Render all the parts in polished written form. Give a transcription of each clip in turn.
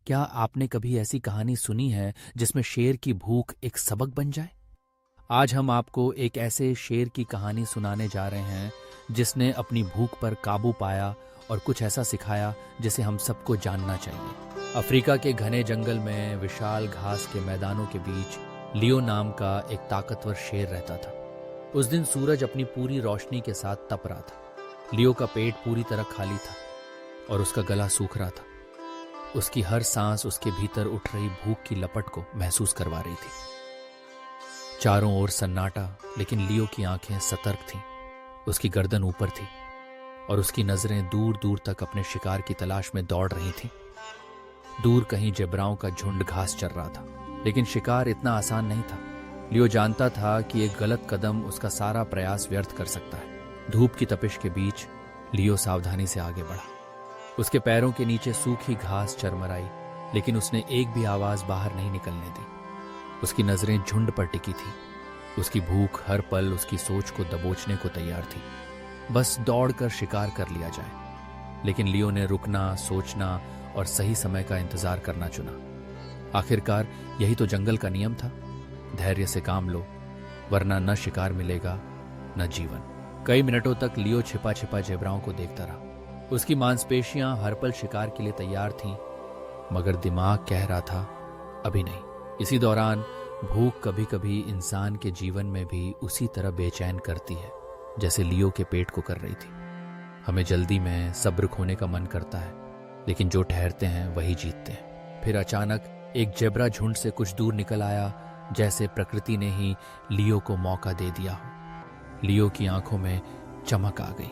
क्या आपने कभी ऐसी कहानी सुनी है जिसमें शेर की भूख एक सबक बन जाए? आज हम आपको एक ऐसे शेर की कहानी सुनाने जा रहे हैं जिसने अपनी भूख पर काबू पाया और कुछ ऐसा सिखाया जिसे हम सबको जानना चाहिए। अफ्रीका के घने जंगल में विशाल घास के मैदानों के बीच लियो नाम का एक ताकतवर शेर रहता था। उस दिन सूरज अपनी पूरी रोशनी के साथ तप रहा था। लियो का पेट पूरी तरह खाली था और उसका गला सूख रहा था। उसकी हर सांस उसके भीतर उठ रही भूख की लपट को महसूस करवा रही थी। चारों ओर सन्नाटा, लेकिन लियो की आंखें सतर्क थीं। उसकी गर्दन ऊपर थी और उसकी नजरें दूर दूर तक अपने शिकार की तलाश में दौड़ रही थीं। दूर कहीं जेब्राओं का झुंड घास चर रहा था, लेकिन शिकार इतना आसान नहीं था। लियो जानता था कि एक गलत कदम उसका सारा प्रयास व्यर्थ कर सकता है। धूप की तपिश के बीच लियो सावधानी से आगे बढ़ा। उसके पैरों के नीचे सूखी घास चरमराई, लेकिन उसने एक भी आवाज बाहर नहीं निकलने दी। उसकी नजरें झुंड पर टिकी थी। उसकी भूख हर पल उसकी सोच को दबोचने को तैयार थी। बस दौड़कर शिकार कर लिया जाए। लेकिन लियो ने रुकना, सोचना और सही समय का इंतजार करना चुना। आखिरकार यही तो जंगल का नियम था। धैर्य से काम लो, वरना न शिकार मिलेगा न जीवन। कई मिनटों तक लियो छिपा छिपा जेब्राओं को देखता रहा। उसकी मांसपेशियां हर पल शिकार के लिए तैयार थीं, मगर दिमाग कह रहा था अभी नहीं। इसी दौरान भूख कभी कभी इंसान के जीवन में भी उसी तरह बेचैन करती है जैसे लियो के पेट को कर रही थी। हमें जल्दी में सब्र खोने का मन करता है, लेकिन जो ठहरते हैं वही जीतते हैं। फिर अचानक एक जेब्रा झुंड से कुछ दूर निकल आया, जैसे प्रकृति ने ही लियो को मौका दे दिया हो। लियो की आंखों में चमक आ गई।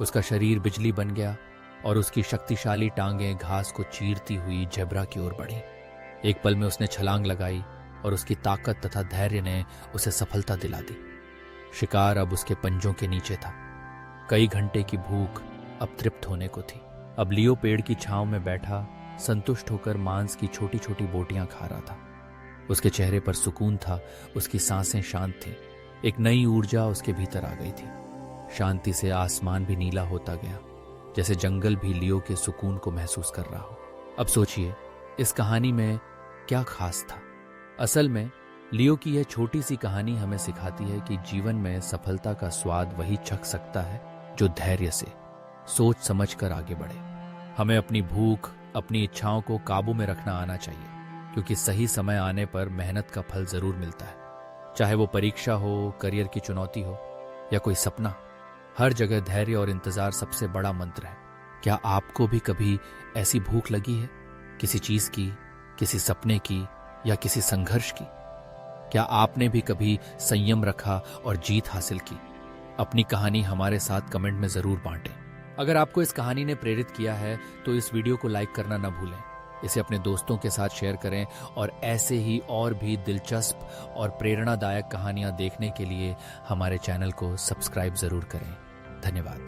उसका शरीर बिजली बन गया और उसकी शक्तिशाली टांगें घास को चीरती हुई जेब्रा की ओर बढ़ी। एक पल में उसने छलांग लगाई और उसकी ताकत तथा धैर्य ने उसे सफलता दिला दी। शिकार अब उसके पंजों के नीचे था। कई घंटे की भूख अब तृप्त होने को थी। अब लियो पेड़ की छांव में बैठा संतुष्ट होकर मांस की छोटी छोटी बोटियां खा रहा था। उसके चेहरे पर सुकून था, उसकी सांसें शांत थीं। एक नई ऊर्जा उसके भीतर आ गई थी। शांति से आसमान भी नीला होता गया, जैसे जंगल भी लियो के सुकून को महसूस कर रहा हो। अब सोचिए, इस कहानी में क्या खास था? असल में लियो की यह छोटी सी कहानी हमें सिखाती है कि जीवन में सफलता का स्वाद वही चख सकता है जो धैर्य से, सोच समझ कर आगे बढ़े। हमें अपनी भूख, अपनी इच्छाओं को काबू में रखना आना चाहिए, क्योंकि सही समय आने पर मेहनत का फल जरूर मिलता है। चाहे वो परीक्षा हो, करियर की चुनौती हो या कोई सपना, हर जगह धैर्य और इंतजार सबसे बड़ा मंत्र है। क्या आपको भी कभी ऐसी भूख लगी है? किसी चीज की, किसी सपने की या किसी संघर्ष की? क्या आपने भी कभी संयम रखा और जीत हासिल की? अपनी कहानी हमारे साथ कमेंट में जरूर बांटें। अगर आपको इस कहानी ने प्रेरित किया है तो इस वीडियो को लाइक करना न भूलें। इसे अपने दोस्तों के साथ शेयर करें और ऐसे ही और भी दिलचस्प और प्रेरणादायक कहानियां देखने के लिए हमारे चैनल को सब्सक्राइब जरूर करें। धन्यवाद।